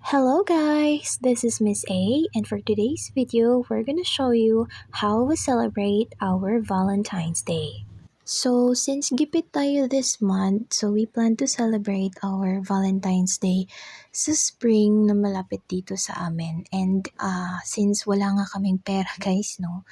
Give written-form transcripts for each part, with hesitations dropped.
Hello guys, this is Miss A, and for today's video, we're gonna show you how we celebrate our Valentine's Day. So, since gipit tayo this month, so we plan to celebrate our Valentine's Day sa spring na malapit dito sa amin. And since wala nga kaming pera guys, no?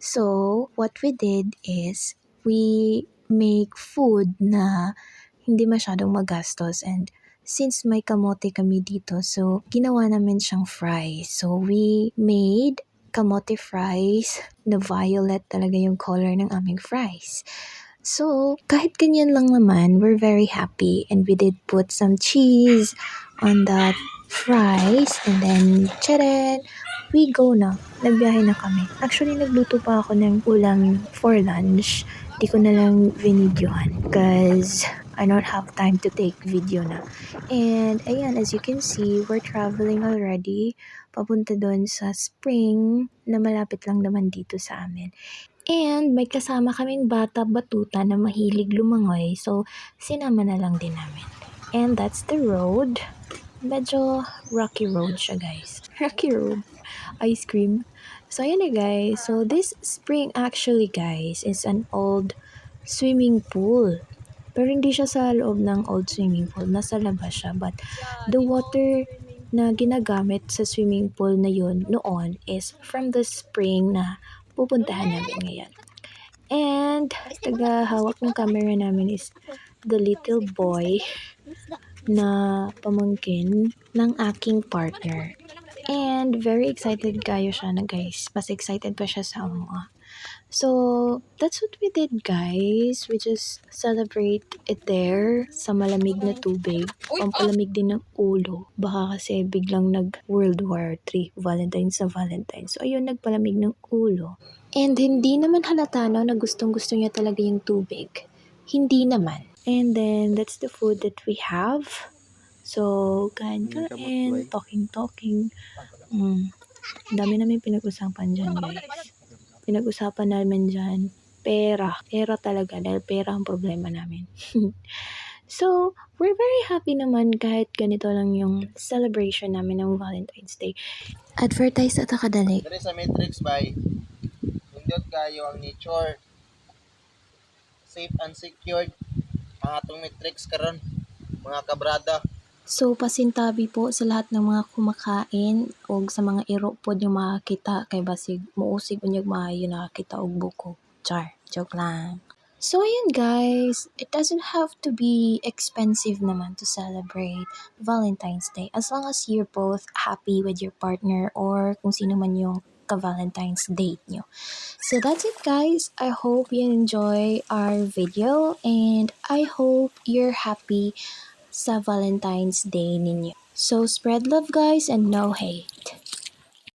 So, what we did is, we make food na hindi masyadong magastos, and since may kamote kami dito, so ginawa namin siyang fries. So we made kamote fries na violet talaga yung color ng aming fries. So kahit ganyan lang naman, we're very happy, and we did put some cheese on that fries, and then tcharan! We go na. Nagbiyahe na kami. Actually, nagluto pa ako ng ulam for lunch. Di ko na lang vinidyohan because I don't have time to take video na. And ayan, as you can see, we're traveling already papunta doon sa spring na malapit lang naman dito sa amin. And may kasama kaming bata batuta na mahilig lumangoy, so sinama na lang din namin. And that's the road. Medyo rocky road siya guys. Rocky road. Ice cream. So ayan na guys. So this spring actually guys is an old swimming pool. Pero hindi siya sa loob ng old swimming pool. Nasa labas siya. But the water na ginagamit sa swimming pool na yun noon is from the spring na pupuntahan namin ngayon. And taga-hawak ng camera namin is the little boy na pamangkin ng aking partner. And very excited kayo siya na guys. Mas excited pa siya sa mga. So, that's what we did guys. We just celebrate it there sa malamig na tubig. Pampalamig din ng ulo. Baka kasi biglang nag-World War III. Valentine's sa Valentine's. So, ayun, nagpalamig ng ulo. And hindi naman halata no, na gustong-gusto niya talaga yung tubig. Hindi naman. And then, that's the food that we have. So, kain-kain, talking-talking. Ang dami namin pinag-usapan dyan, guys. Pinag-usapan namin dyan, pera. Pera talaga, dahil pera ang problema namin. So, we're very happy naman kahit ganito lang yung celebration namin ng Valentine's Day. Advertise at akadali. Dere sa Matrix by Pindot kayo ang nature. Safe and secured ang atong Matrix karon, mga kabrada. So, pasintabi po sa lahat ng mga kumakain o sa mga iro po yung makakita kay basig muusig unyag maayo nakakita og buko. Char, joke lang. So, ayan guys, it doesn't have to be expensive naman to celebrate Valentine's Day as long as you're both happy with your partner or kung sino man yung ka-Valentine's date nyo. So, that's it guys. I hope you enjoy our video and I hope you're happy sa Valentine's Day ninyo. So, spread love guys and no hate.